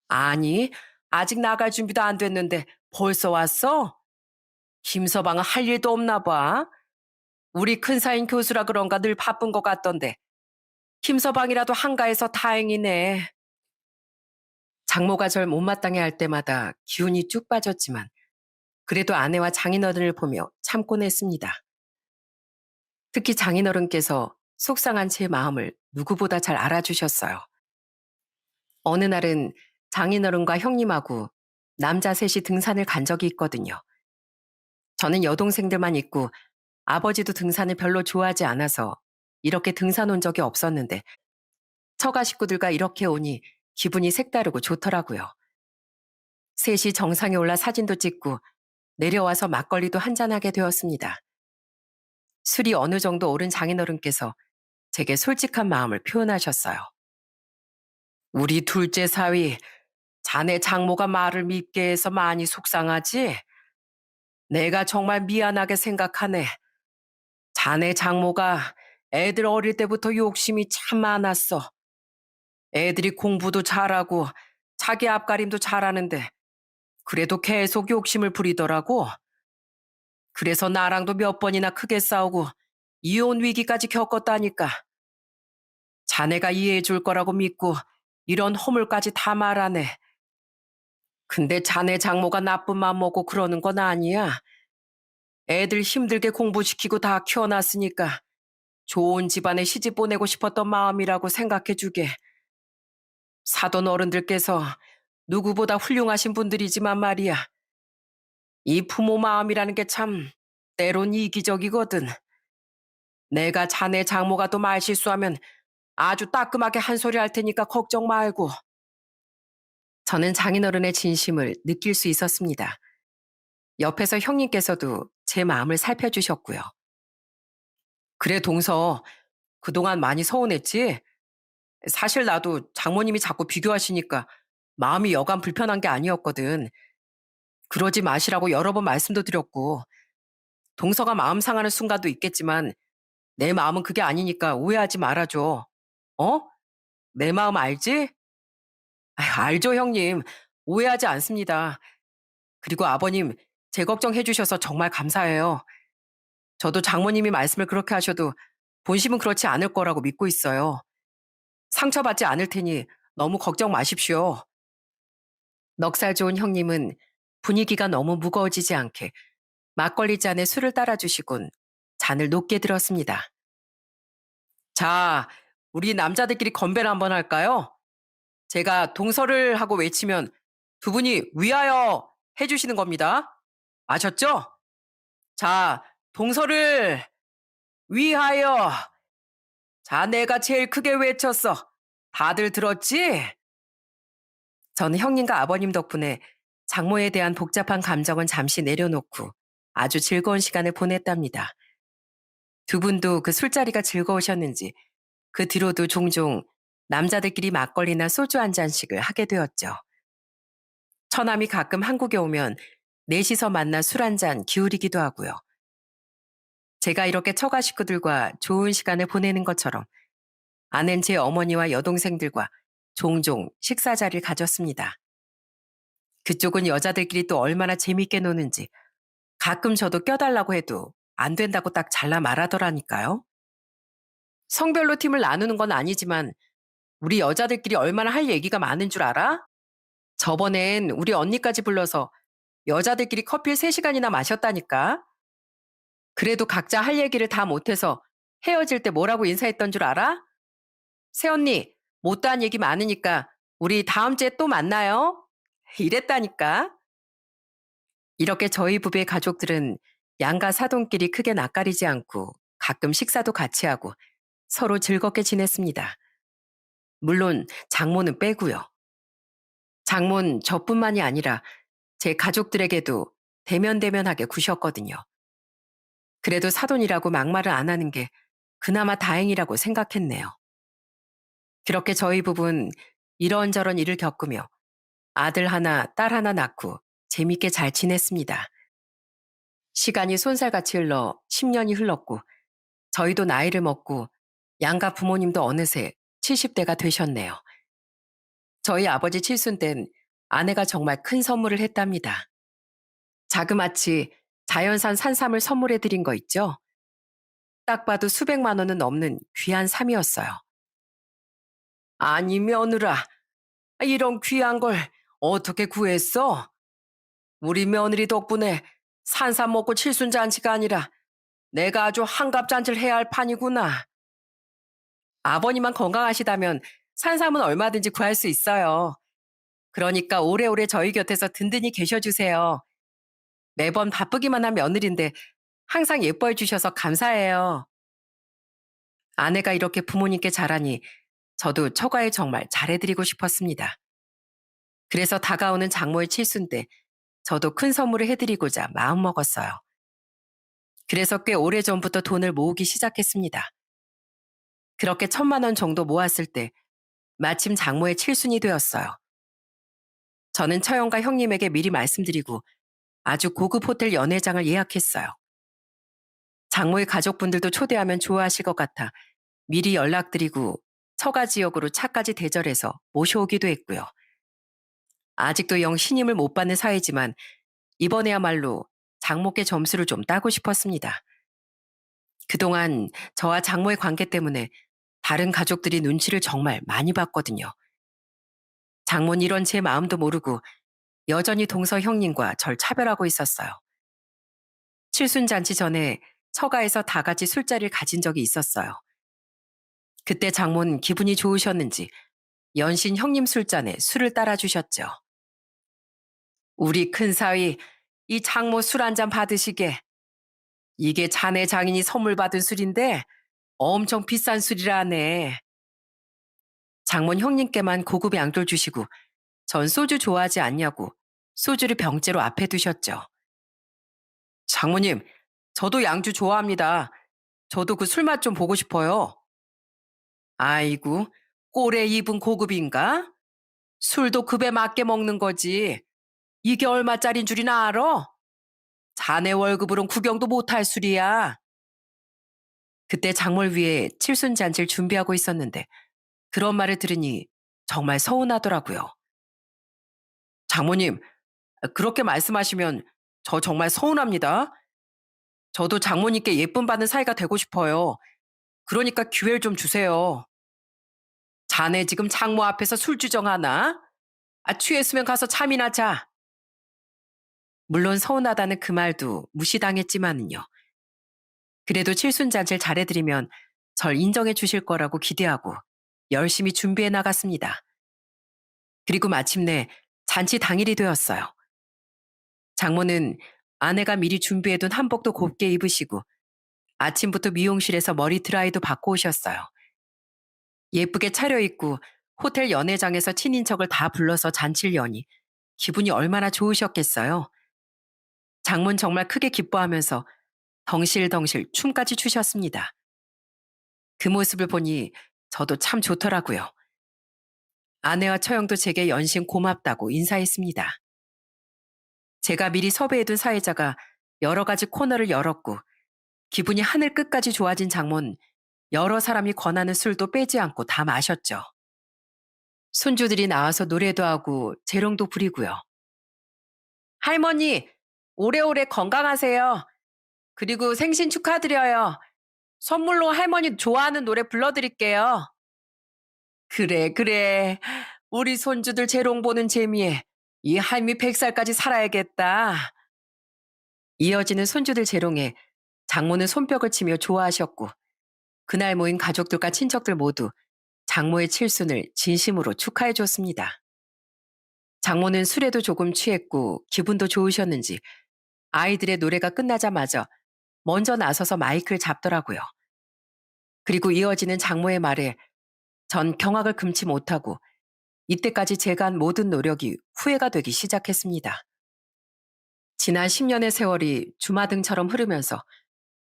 Speaker 1: 아니, 아직 나갈 준비도 안 됐는데 벌써 왔어? 김서방은 할 일도 없나 봐. 우리 큰사인 교수라 그런가 늘 바쁜 것 같던데. 김서방이라도 한가해서 다행이네. 장모가 절 못마땅해 할 때마다 기운이 쭉 빠졌지만 그래도 아내와 장인어른을 보며 참곤 했습니다. 특히 장인어른께서 속상한 제 마음을 누구보다 잘 알아주셨어요. 어느 날은 장인어른과 형님하고 남자 셋이 등산을 간 적이 있거든요. 저는 여동생들만 있고 아버지도 등산을 별로 좋아하지 않아서 이렇게 등산 온 적이 없었는데 처가 식구들과 이렇게 오니 기분이 색다르고 좋더라고요. 셋이 정상에 올라 사진도 찍고 내려와서 막걸리도 한잔하게 되었습니다. 술이 어느 정도 오른 장인어른께서 제게 솔직한 마음을 표현하셨어요. 우리 둘째 사위, 자네 장모가 말을 밉게 해서 많이 속상하지? 내가 정말 미안하게 생각하네. 자네 장모가 애들 어릴 때부터 욕심이 참 많았어. 애들이 공부도 잘하고 자기 앞가림도 잘하는데 그래도 계속 욕심을 부리더라고. 그래서 나랑도 몇 번이나 크게 싸우고 이혼 위기까지 겪었다니까. 자네가 이해해 줄 거라고 믿고 이런 허물까지 다 말하네. 근데 자네 장모가 나쁜 맘 먹고 그러는 건 아니야. 애들 힘들게 공부시키고 다 키워놨으니까 좋은 집안에 시집 보내고 싶었던 마음이라고 생각해 주게. 사돈 어른들께서 누구보다 훌륭하신 분들이지만 말이야. 이 부모 마음이라는 게 참 때론 이기적이거든. 내가 자네 장모가 또 말실수하면 아주 따끔하게 한 소리 할 테니까 걱정 말고. 저는 장인어른의 진심을 느낄 수 있었습니다. 옆에서 형님께서도 제 마음을 살펴주셨고요. 그래, 동서. 그동안 많이 서운했지? 사실 나도 장모님이 자꾸 비교하시니까 마음이 여간 불편한 게 아니었거든. 그러지 마시라고 여러 번 말씀도 드렸고, 동서가 마음 상하는 순간도 있겠지만 내 마음은 그게 아니니까 오해하지 말아줘. 어? 내 마음 알지? 알죠, 형님. 오해하지 않습니다. 그리고 아버님, 제 걱정해 주셔서 정말 감사해요. 저도 장모님이 말씀을 그렇게 하셔도 본심은 그렇지 않을 거라고 믿고 있어요. 상처받지 않을 테니 너무 걱정 마십시오. 넉살 좋은 형님은 분위기가 너무 무거워지지 않게 막걸리 잔에 술을 따라주시곤 잔을 높게 들었습니다. 자, 우리 남자들끼리 건배를 한번 할까요? 제가 동서를 하고 외치면 두 분이 위하여 해주시는 겁니다. 아셨죠? 자, 동서를 위하여. 자, 내가 제일 크게 외쳤어. 다들 들었지? 저는 형님과 아버님 덕분에 장모에 대한 복잡한 감정은 잠시 내려놓고 아주 즐거운 시간을 보냈답니다. 두 분도 그 술자리가 즐거우셨는지 그 뒤로도 종종 남자들끼리 막걸리나 소주 한 잔씩을 하게 되었죠. 처남이 가끔 한국에 오면 넷이서 만나 술 한 잔 기울이기도 하고요. 제가 이렇게 처가 식구들과 좋은 시간을 보내는 것처럼 아는 제 어머니와 여동생들과 종종 식사 자리를 가졌습니다. 그쪽은 여자들끼리 또 얼마나 재밌게 노는지 가끔 저도 껴달라고 해도 안 된다고 딱 잘라 말하더라니까요. 성별로 팀을 나누는 건 아니지만 우리 여자들끼리 얼마나 할 얘기가 많은 줄 알아? 저번엔 우리 언니까지 불러서 여자들끼리 커피 3시간이나 마셨다니까. 그래도 각자 할 얘기를 다 못해서 헤어질 때 뭐라고 인사했던 줄 알아? 새언니, 못다한 얘기 많으니까 우리 다음 주에 또 만나요. 이랬다니까. 이렇게 저희 부부의 가족들은 양가 사돈끼리 크게 낯가리지 않고 가끔 식사도 같이 하고 서로 즐겁게 지냈습니다. 물론 장모는 빼고요. 장모는 저뿐만이 아니라 제 가족들에게도 대면대면하게 구셨거든요. 그래도 사돈이라고 막말을 안 하는 게 그나마 다행이라고 생각했네요. 그렇게 저희 부부는 이런저런 일을 겪으며 아들 하나, 딸 하나 낳고 재밌게 잘 지냈습니다. 시간이 쏜살같이 흘러 10년이 흘렀고 저희도 나이를 먹고 양가 부모님도 어느새 70대가 되셨네요. 저희 아버지 칠순 땐 아내가 정말 큰 선물을 했답니다. 자그마치 자연산 산삼을 선물해 드린 거 있죠? 딱 봐도 수백만 원은 넘는 귀한 삶이었어요. 아니 며느라, 이런 귀한 걸 어떻게 구했어? 우리 며느리 덕분에 산삼 먹고 칠순잔치가 아니라 내가 아주 한갑잔치를 해야 할 판이구나. 아버님만 건강하시다면 산삼은 얼마든지 구할 수 있어요. 그러니까 오래오래 저희 곁에서 든든히 계셔주세요. 매번 바쁘기만 한 며느리인데 항상 예뻐해 주셔서 감사해요. 아내가 이렇게 부모님께 잘하니 저도 처가에 정말 잘해드리고 싶었습니다. 그래서 다가오는 장모의 칠순 때 저도 큰 선물을 해드리고자 마음먹었어요. 그래서 꽤 오래전부터 돈을 모으기 시작했습니다. 그렇게 1,000만 원 정도 모았을 때 마침 장모의 칠순이 되었어요. 저는 처형과 형님에게 미리 말씀드리고 아주 고급 호텔 연회장을 예약했어요. 장모의 가족분들도 초대하면 좋아하실 것 같아 미리 연락드리고 처가 지역으로 차까지 대절해서 모셔오기도 했고요. 아직도 영 신임을 못 받는 사이지만 이번에야말로 장모께 점수를 좀 따고 싶었습니다. 그동안 저와 장모의 관계 때문에 다른 가족들이 눈치를 정말 많이 봤거든요. 장모는 이런 제 마음도 모르고 여전히 동서 형님과 절 차별하고 있었어요. 칠순잔치 전에 처가에서 다 같이 술자리를 가진 적이 있었어요. 그때 장모는 기분이 좋으셨는지 연신 형님 술잔에 술을 따라주셨죠. 우리 큰사위 이 장모 술 한 잔 받으시게. 이게 자네 장인이 선물 받은 술인데 엄청 비싼 술이라네. 장모는 형님께만 고급 양돌 주시고 전 소주 좋아하지 않냐고 소주를 병째로 앞에 두셨죠. 장모님, 저도 양주 좋아합니다. 저도 그 술맛 좀 보고 싶어요. 아이고, 꼴에 입은 고급인가? 술도 급에 맞게 먹는 거지. 이게 얼마짜린 줄이나 알아? 자네 월급으론 구경도 못할 술이야. 그때 장모를 위해 칠순잔치를 준비하고 있었는데 그런 말을 들으니 정말 서운하더라고요. 장모님, 그렇게 말씀하시면 저 정말 서운합니다. 저도 장모님께 예쁨 받는 사이가 되고 싶어요. 그러니까 기회를 좀 주세요. 자네 지금 장모 앞에서 술 주정하나? 취했으면 가서 잠이나 자. 물론 서운하다는 그 말도 무시당했지만은요. 그래도 칠순잔치를 잘해드리면 절 인정해 주실 거라고 기대하고 열심히 준비해 나갔습니다. 그리고 마침내 잔치 당일이 되었어요. 장모는 아내가 미리 준비해둔 한복도 곱게 입으시고 아침부터 미용실에서 머리 드라이도 받고 오셨어요. 예쁘게 차려입고 호텔 연회장에서 친인척을 다 불러서 잔치를 여니 기분이 얼마나 좋으셨겠어요. 장모는 정말 크게 기뻐하면서 덩실덩실 춤까지 추셨습니다. 그 모습을 보니 저도 참 좋더라고요. 아내와 처형도 제게 연신 고맙다고 인사했습니다. 제가 미리 섭외해둔 사회자가 여러 가지 코너를 열었고 기분이 하늘 끝까지 좋아진 장모는 여러 사람이 권하는 술도 빼지 않고 다 마셨죠. 손주들이 나와서 노래도 하고 재롱도 부리고요. 할머니, 오래오래 건강하세요. 그리고 생신 축하드려요. 선물로 할머니 좋아하는 노래 불러드릴게요. 그래, 그래. 우리 손주들 재롱 보는 재미에 이 할미 100살까지 살아야겠다. 이어지는 손주들 재롱에 장모는 손뼉을 치며 좋아하셨고 그날 모인 가족들과 친척들 모두 장모의 칠순을 진심으로 축하해 줬습니다. 장모는 술에도 조금 취했고 기분도 좋으셨는지 아이들의 노래가 끝나자마자 먼저 나서서 마이크를 잡더라고요. 그리고 이어지는 장모의 말에 전 경악을 금치 못하고 이때까지 제가 한 모든 노력이 후회가 되기 시작했습니다. 지난 10년의 세월이 주마등처럼 흐르면서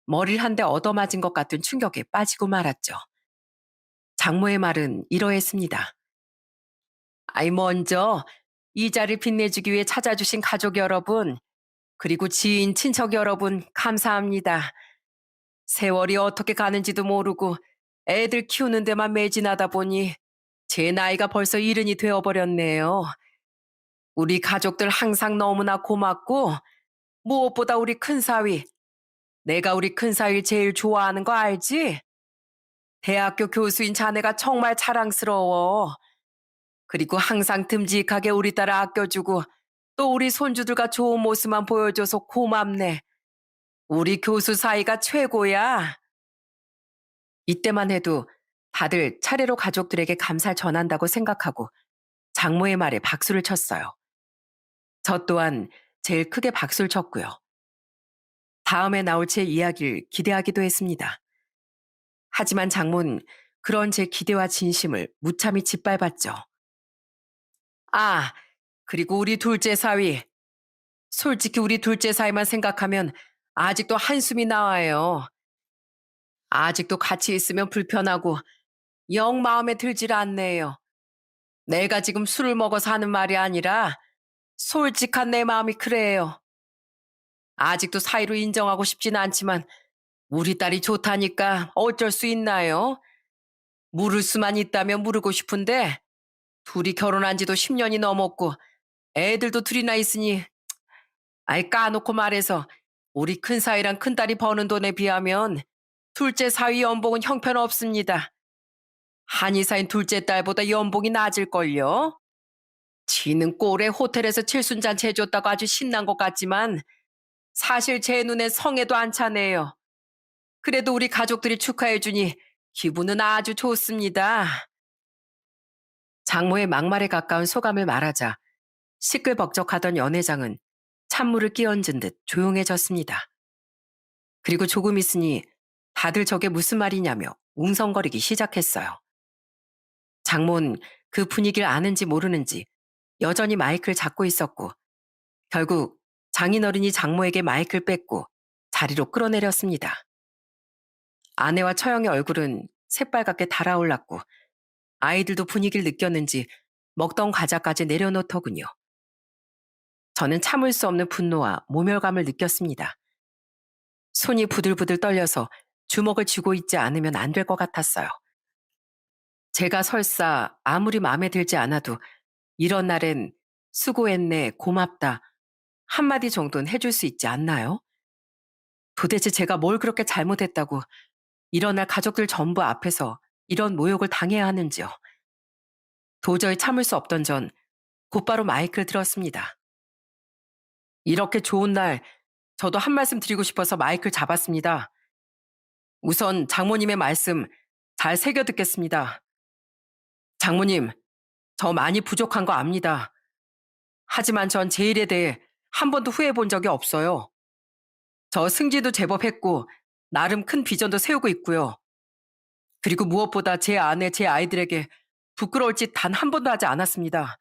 Speaker 1: 머리를 한 대 얻어맞은 것 같은 충격에 빠지고 말았죠. 장모의 말은 이러했습니다. 아이, 먼저 이 자리를 빛내주기 위해 찾아주신 가족 여러분, 그리고 지인, 친척 여러분, 감사합니다. 세월이 어떻게 가는지도 모르고 애들 키우는 데만 매진하다 보니 제 나이가 벌써 70이 되어버렸네요. 우리 가족들 항상 너무나 고맙고 무엇보다 우리 큰사위, 내가 우리 큰사위를 제일 좋아하는 거 알지? 대학교 교수인 자네가 정말 자랑스러워. 그리고 항상 듬직하게 우리 딸을 아껴주고 또 우리 손주들과 좋은 모습만 보여줘서 고맙네. 우리 교수 사이가 최고야. 이때만 해도 다들 차례로 가족들에게 감사를 전한다고 생각하고 장모의 말에 박수를 쳤어요. 저 또한 제일 크게 박수를 쳤고요. 다음에 나올 제 이야기를 기대하기도 했습니다. 하지만 장모는 그런 제 기대와 진심을 무참히 짓밟았죠. 아, 그리고 우리 둘째 사위. 솔직히 우리 둘째 사위만 생각하면 아직도 한숨이 나와요. 아직도 같이 있으면 불편하고 영 마음에 들질 않네요. 내가 지금 술을 먹어서 하는 말이 아니라 솔직한 내 마음이 그래요. 아직도 사이로 인정하고 싶진 않지만 우리 딸이 좋다니까 어쩔 수 있나요? 물을 수만 있다면 물으고 싶은데 둘이 결혼한 지도 10년이 넘었고 애들도 둘이나 있으니 아이 까놓고 말해서 우리 큰사위랑 큰딸이 버는 돈에 비하면 둘째 사위 연봉은 형편없습니다. 한의사인 둘째 딸보다 연봉이 낮을걸요? 지는 꼴에 호텔에서 칠순잔치 해줬다고 아주 신난 것 같지만 사실 제 눈엔 성에도 안 차네요. 그래도 우리 가족들이 축하해주니 기분은 아주 좋습니다. 장모의 막말에 가까운 소감을 말하자 시끌벅적하던 연회장은 찬물을 끼얹은 듯 조용해졌습니다. 그리고 조금 있으니 다들 저게 무슨 말이냐며 웅성거리기 시작했어요. 장모는 그 분위기를 아는지 모르는지 여전히 마이크를 잡고 있었고 결국 장인어른이 장모에게 마이크를 뺏고 자리로 끌어내렸습니다. 아내와 처형의 얼굴은 새빨갛게 달아올랐고 아이들도 분위기를 느꼈는지 먹던 과자까지 내려놓더군요. 저는 참을 수 없는 분노와 모멸감을 느꼈습니다. 손이 부들부들 떨려서 주먹을 쥐고 있지 않으면 안 될 것 같았어요. 제가 설사 아무리 마음에 들지 않아도 이런 날엔 수고했네, 고맙다 한마디 정도는 해줄 수 있지 않나요? 도대체 제가 뭘 그렇게 잘못했다고 이런 날 가족들 전부 앞에서 이런 모욕을 당해야 하는지요. 도저히 참을 수 없던 전 곧바로 마이크를 들었습니다. 이렇게 좋은 날 저도 한 말씀 드리고 싶어서 마이크를 잡았습니다. 우선 장모님의 말씀 잘 새겨 듣겠습니다. 장모님, 저 많이 부족한 거 압니다. 하지만 전 제 일에 대해 한 번도 후회해 본 적이 없어요. 저 승진도 제법 했고 나름 큰 비전도 세우고 있고요. 그리고 무엇보다 제 아내, 제 아이들에게 부끄러울 짓 단 한 번도 하지 않았습니다.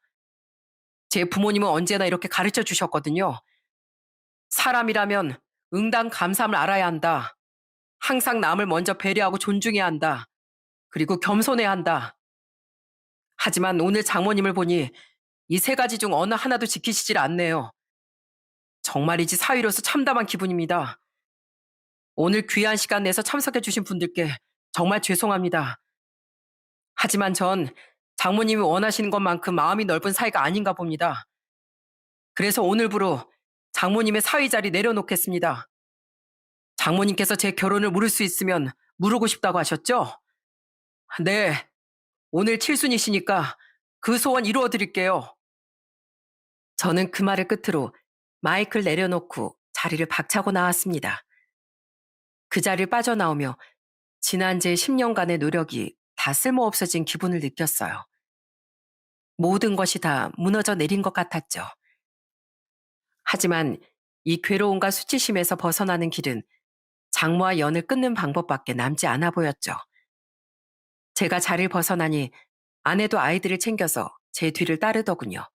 Speaker 1: 제 부모님은 언제나 이렇게 가르쳐 주셨거든요. 사람이라면 응당 감사함을 알아야 한다. 항상 남을 먼저 배려하고 존중해야 한다. 그리고 겸손해야 한다. 하지만 오늘 장모님을 보니 이 세 가지 중 어느 하나도 지키시질 않네요. 정말이지 사위로서 참담한 기분입니다. 오늘 귀한 시간 내서 참석해 주신 분들께 정말 죄송합니다. 하지만 전 장모님이 원하시는 것만큼 마음이 넓은 사이가 아닌가 봅니다. 그래서 오늘부로 장모님의 사위 자리 내려놓겠습니다. 장모님께서 제 결혼을 물을 수 있으면 물으고 싶다고 하셨죠? 네, 오늘 칠순이시니까 그 소원 이루어 드릴게요. 저는 그 말을 끝으로 마이크를 내려놓고 자리를 박차고 나왔습니다. 그 자리를 빠져나오며 지난 제 10년간의 노력이 다 쓸모없어진 기분을 느꼈어요. 모든 것이 다 무너져 내린 것 같았죠. 하지만 이 괴로움과 수치심에서 벗어나는 길은 장모와 연을 끊는 방법밖에 남지 않아 보였죠. 제가 자리를 벗어나니 아내도 아이들을 챙겨서 제 뒤를 따르더군요.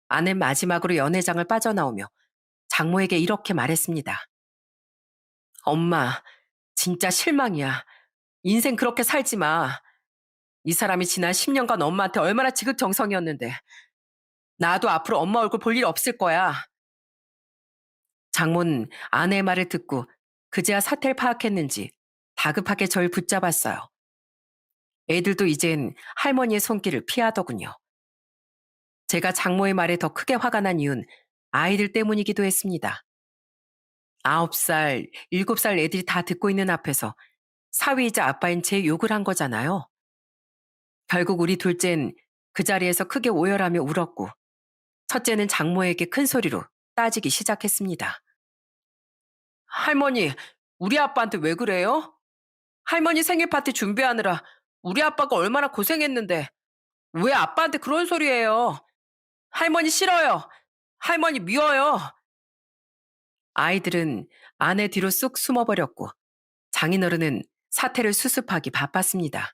Speaker 1: 아내는 마지막으로 연회장을 빠져나오며 장모에게 이렇게 말했습니다. 엄마, 진짜 실망이야. 인생 그렇게 살지 마. 이 사람이 지난 10년간 엄마한테 얼마나 지극정성이었는데. 나도 앞으로 엄마 얼굴 볼 일 없을 거야. 장모는 아내의 말을 듣고 그제야 사태를 파악했는지 다급하게 절 붙잡았어요. 애들도 이젠 할머니의 손길을 피하더군요. 제가 장모의 말에 더 크게 화가 난 이유는 아이들 때문이기도 했습니다. 9살, 7살 애들이 다 듣고 있는 앞에서 사위이자 아빠인 제 욕을 한 거잖아요. 결국 우리 둘째는 그 자리에서 크게 오열하며 울었고, 첫째는 장모에게 큰 소리로 따지기 시작했습니다. 할머니, 우리 아빠한테 왜 그래요? 할머니 생일 파티 준비하느라 우리 아빠가 얼마나 고생했는데 왜 아빠한테 그런 소리예요? 할머니 싫어요. 할머니 미워요. 아이들은 아내 뒤로 쑥 숨어버렸고 장인어른은 사태를 수습하기 바빴습니다.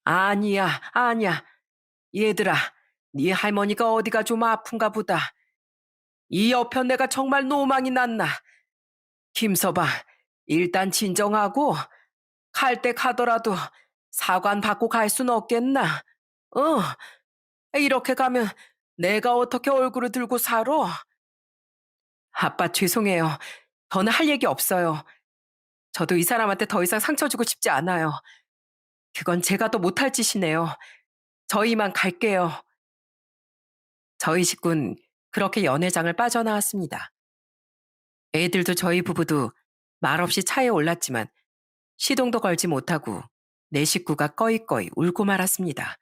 Speaker 1: 아니야, 아니야. 얘들아, 네 할머니가 어디가 좀 아픈가 보다. 이 여편 내가 정말 노망이 났나. 김서방, 일단 진정하고 갈 때 가더라도 사관 받고 갈 순 없겠나? 이렇게 가면 내가 어떻게 얼굴을 들고 살아? 아빠 죄송해요. 더는 할 얘기 없어요. 저도 이 사람한테 더 이상 상처 주고 싶지 않아요. 그건 제가 더 못할 짓이네요. 저희만 갈게요. 저희 식구는 그렇게 연회장을 빠져나왔습니다. 애들도 저희 부부도 말없이 차에 올랐지만 시동도 걸지 못하고 내 식구가 꺼이꺼이 울고 말았습니다.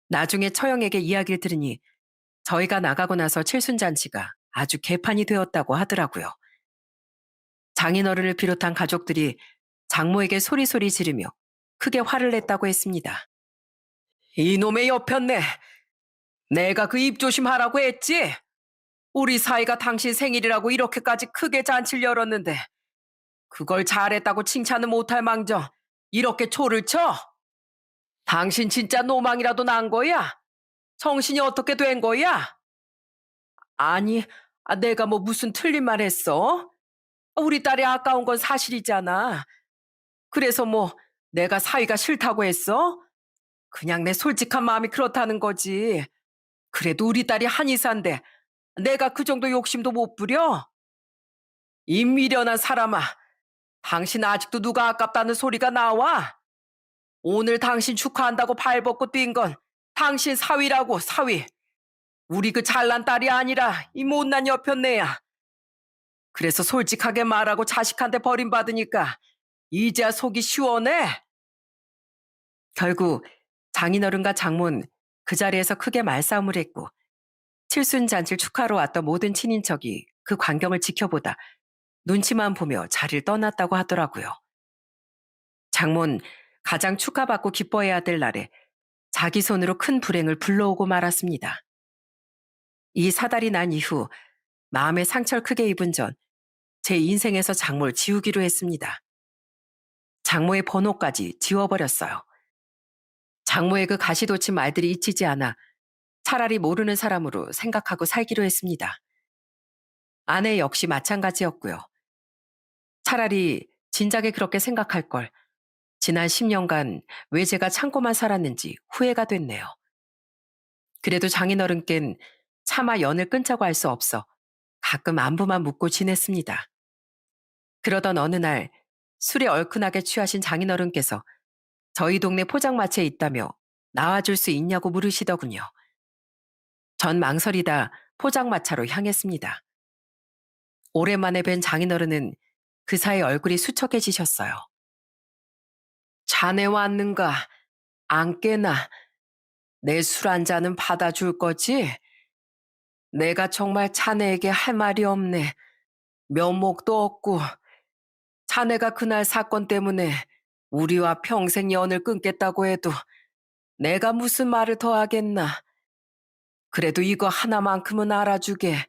Speaker 1: 나중에 처형에게 이야기를 들으니 저희가 나가고 나서 칠순잔치가 아주 개판이 되었다고 하더라고요. 장인어른을 비롯한 가족들이 장모에게 소리소리 지르며 크게 화를 냈다고 했습니다. 이놈의 여편네, 내가 그 입 조심하라고 했지? 우리 사이가 당신 생일이라고 이렇게까지 크게 잔치를 열었는데 그걸 잘했다고 칭찬은 못할 망정 이렇게 초를 쳐? 당신 진짜 노망이라도 난 거야? 정신이 어떻게 된 거야? 아니, 내가 뭐 무슨 틀린 말 했어? 우리 딸이 아까운 건 사실이잖아. 그래서 뭐 내가 사위가 싫다고 했어? 그냥 내 솔직한 마음이 그렇다는 거지. 그래도 우리 딸이 한의사인데 내가 그 정도 욕심도 못 부려? 이 미련한 사람아, 당신 아직도 누가 아깝다는 소리가 나와? 오늘 당신 축하한다고 발벗고 뛴 건 당신 사위라고, 사위. 우리 그 잘난 딸이 아니라 이 못난 여편네야. 그래서 솔직하게 말하고 자식한테 버림받으니까 이제야 속이 시원해? 결국 장인어른과 장모는 그 자리에서 크게 말싸움을 했고 칠순잔치를 축하러 왔던 모든 친인척이 그 광경을 지켜보다 눈치만 보며 자리를 떠났다고 하더라고요. 장모는 가장 축하받고 기뻐해야 될 날에 자기 손으로 큰 불행을 불러오고 말았습니다. 이 사달이 난 이후 마음의 상처를 크게 입은 전 제 인생에서 장모를 지우기로 했습니다. 장모의 번호까지 지워버렸어요. 장모의 그 가시돋친 말들이 잊히지 않아 차라리 모르는 사람으로 생각하고 살기로 했습니다. 아내 역시 마찬가지였고요. 차라리 진작에 그렇게 생각할 걸 지난 10년간 왜 제가 참고만 살았는지 후회가 됐네요. 그래도 장인어른께는 차마 연을 끊자고 할 수 없어 가끔 안부만 묻고 지냈습니다. 그러던 어느 날 술에 얼큰하게 취하신 장인어른께서 저희 동네 포장마차에 있다며 나와줄 수 있냐고 물으시더군요. 전 망설이다 포장마차로 향했습니다. 오랜만에 뵌 장인어른은 그 사이 얼굴이 수척해지셨어요. 자네 왔는가? 안 깨나? 내 술 한 잔은 받아줄 거지? 내가 정말 자네에게 할 말이 없네. 면목도 없고 자네가 그날 사건 때문에 우리와 평생 연을 끊겠다고 해도 내가 무슨 말을 더 하겠나. 그래도 이거 하나만큼은 알아주게.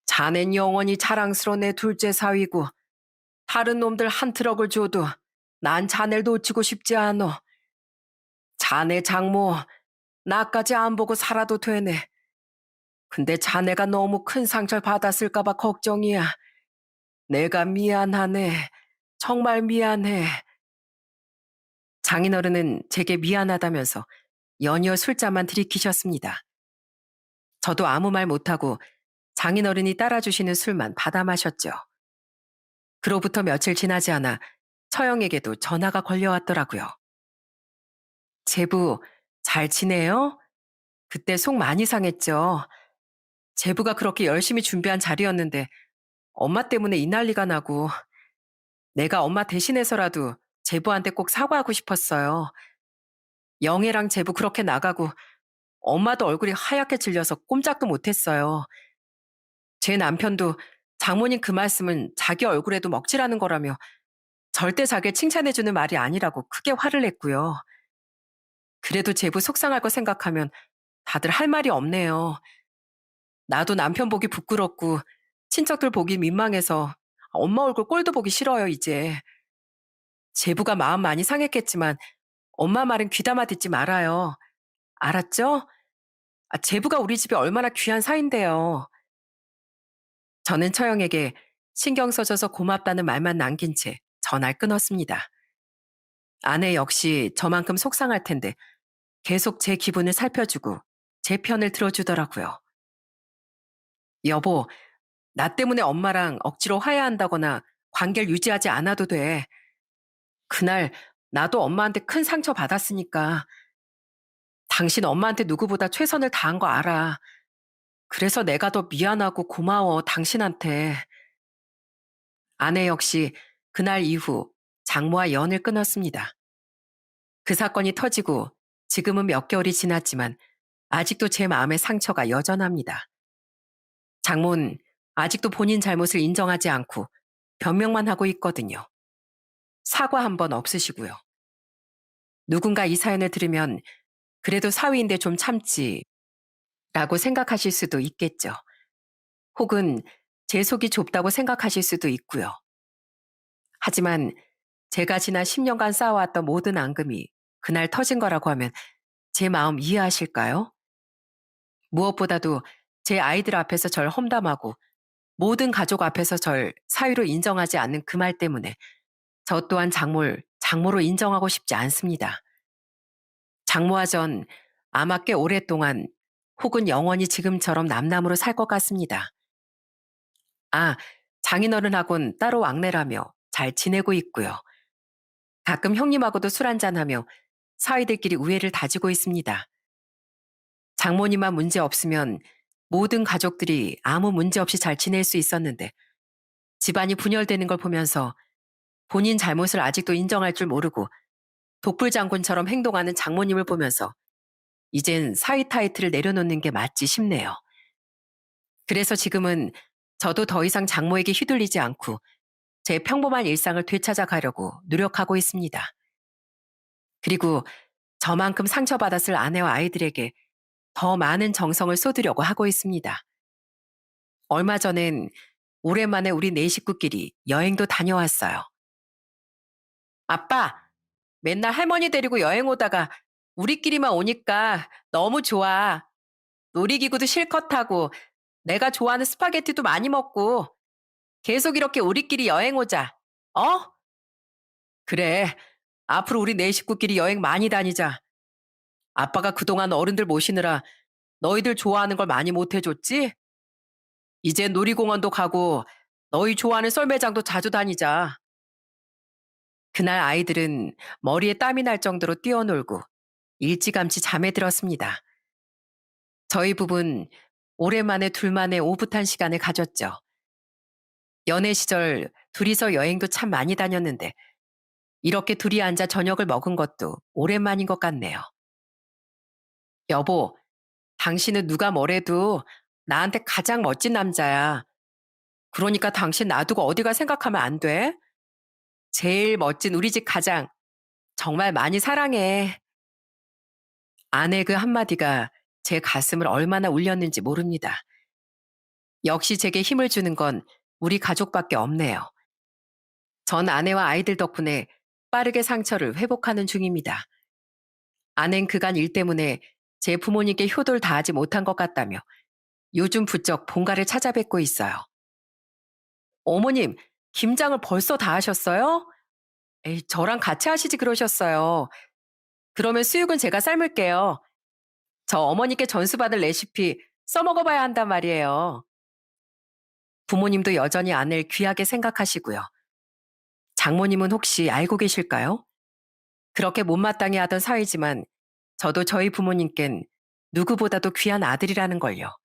Speaker 1: 자넨 영원히 자랑스러운 내 둘째 사위고 다른 놈들 한 트럭을 줘도 난 자네를 놓치고 싶지 않어. 자네 장모, 나까지 안 보고 살아도 되네. 근데 자네가 너무 큰 상처를 받았을까봐 걱정이야. 내가 미안하네. 정말 미안해. 장인어른은 제게 미안하다면서 연이어 술잔만 들이키셨습니다. 저도 아무 말 못하고 장인어른이 따라주시는 술만 받아 마셨죠. 그로부터 며칠 지나지 않아 처형에게도 전화가 걸려왔더라고요. 제부, 잘 지내요? 그때 속 많이 상했죠. 제부가 그렇게 열심히 준비한 자리였는데 엄마 때문에 이 난리가 나고 내가 엄마 대신해서라도 제부한테 꼭 사과하고 싶었어요. 영애랑 제부 그렇게 나가고 엄마도 얼굴이 하얗게 질려서 꼼짝도 못했어요. 제 남편도 장모님 그 말씀은 자기 얼굴에도 먹칠하는 거라며 절대 자기를 칭찬해주는 말이 아니라고 크게 화를 냈고요. 그래도 제부 속상할 거 생각하면 다들 할 말이 없네요. 나도 남편 보기 부끄럽고 친척들 보기 민망해서 엄마 얼굴 꼴도 보기 싫어요, 이제. 제부가 마음 많이 상했겠지만 엄마 말은 귀담아 듣지 말아요. 알았죠? 제부가 우리 집에 얼마나 귀한 사인데요. 저는 처형에게 신경 써줘서 고맙다는 말만 남긴 채 전화를 끊었습니다. 아내 역시 저만큼 속상할 텐데 계속 제 기분을 살펴주고 제 편을 들어주더라고요. 여보, 나 때문에 엄마랑 억지로 화해한다거나 관계를 유지하지 않아도 돼. 그날 나도 엄마한테 큰 상처 받았으니까 당신 엄마한테 누구보다 최선을 다한 거 알아. 그래서 내가 더 미안하고 고마워, 당신한테. 아내 역시 그날 이후 장모와 연을 끊었습니다. 그 사건이 터지고 지금은 몇 개월이 지났지만 아직도 제 마음의 상처가 여전합니다. 장모는 아직도 본인 잘못을 인정하지 않고 변명만 하고 있거든요. 사과 한 번 없으시고요. 누군가 이 사연을 들으면 그래도 사위인데 좀 참지 라고 생각하실 수도 있겠죠. 혹은 제 속이 좁다고 생각하실 수도 있고요. 하지만 제가 지난 10년간 쌓아왔던 모든 앙금이 그날 터진 거라고 하면 제 마음 이해하실까요? 무엇보다도 제 아이들 앞에서 절 험담하고 모든 가족 앞에서 절 사위로 인정하지 않는 그 말 때문에 저 또한 장모로 인정하고 싶지 않습니다. 장모와 전 아마 꽤 오랫동안 혹은 영원히 지금처럼 남남으로 살 것 같습니다. 아, 장인어른하고는 따로 왕래라며 잘 지내고 있고요. 가끔 형님하고도 술 한잔하며 사위들끼리 우애를 다지고 있습니다. 장모님만 문제 없으면 모든 가족들이 아무 문제 없이 잘 지낼 수 있었는데 집안이 분열되는 걸 보면서 본인 잘못을 아직도 인정할 줄 모르고 독불장군처럼 행동하는 장모님을 보면서 이젠 사위 타이틀을 내려놓는 게 맞지 싶네요. 그래서 지금은 저도 더 이상 장모에게 휘둘리지 않고 제 평범한 일상을 되찾아 가려고 노력하고 있습니다. 그리고 저만큼 상처받았을 아내와 아이들에게 더 많은 정성을 쏟으려고 하고 있습니다. 얼마 전엔 오랜만에 우리 네 식구끼리 여행도 다녀왔어요. 아빠, 맨날 할머니 데리고 여행 오다가 우리끼리만 오니까 너무 좋아. 놀이기구도 실컷 타고 내가 좋아하는 스파게티도 많이 먹고 계속 이렇게 우리끼리 여행 오자. 어? 그래. 앞으로 우리 네 식구끼리 여행 많이 다니자. 아빠가 그동안 어른들 모시느라 너희들 좋아하는 걸 많이 못 해줬지? 이제 놀이공원도 가고 너희 좋아하는 썰매장도 자주 다니자. 그날 아이들은 머리에 땀이 날 정도로 뛰어놀고 일찌감치 잠에 들었습니다. 저희 부부는 오랜만에 둘만의 오붓한 시간을 가졌죠. 연애 시절 둘이서 여행도 참 많이 다녔는데 이렇게 둘이 앉아 저녁을 먹은 것도 오랜만인 것 같네요. 여보, 당신은 누가 뭐래도 나한테 가장 멋진 남자야. 그러니까 당신 놔두고 어디 가 생각하면 안 돼. 제일 멋진 우리 집 가장 정말 많이 사랑해. 아내 그 한마디가 제 가슴을 얼마나 울렸는지 모릅니다. 역시 제게 힘을 주는 건 우리 가족밖에 없네요. 전 아내와 아이들 덕분에 빠르게 상처를 회복하는 중입니다. 아낸 그간 일 때문에 제 부모님께 효도를 다하지 못한 것 같다며 요즘 부쩍 본가를 찾아뵙고 있어요. 어머님, 김장을 벌써 다 하셨어요? 에이, 저랑 같이 하시지 그러셨어요. 그러면 수육은 제가 삶을게요. 저 어머니께 전수받을 레시피 써먹어봐야 한단 말이에요. 부모님도 여전히 아내를 귀하게 생각하시고요. 장모님은 혹시 알고 계실까요? 그렇게 못마땅해 하던 사이지만 저도 저희 부모님껜 누구보다도 귀한 아들이라는 걸요.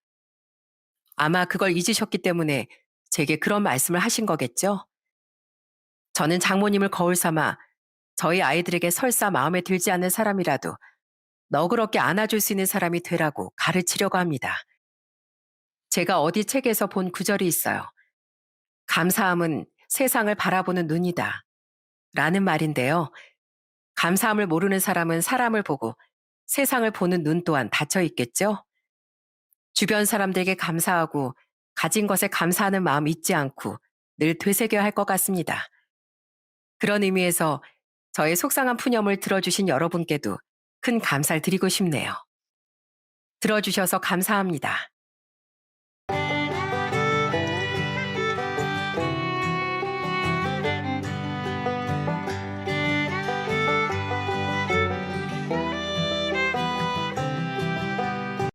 Speaker 1: 아마 그걸 잊으셨기 때문에 제게 그런 말씀을 하신 거겠죠? 저는 장모님을 거울 삼아 저희 아이들에게 설사 마음에 들지 않는 사람이라도 너그럽게 안아줄 수 있는 사람이 되라고 가르치려고 합니다. 제가 어디 책에서 본 구절이 있어요. 감사함은 세상을 바라보는 눈이다. 라는 말인데요. 감사함을 모르는 사람은 사람을 보고 세상을 보는 눈 또한 닫혀 있겠죠? 주변 사람들에게 감사하고 가진 것에 감사하는 마음 잊지 않고 늘 되새겨야 할 것 같습니다. 그런 의미에서 저의 속상한 푸념을 들어주신 여러분께도 큰 감사를 드리고 싶네요. 들어주셔서 감사합니다.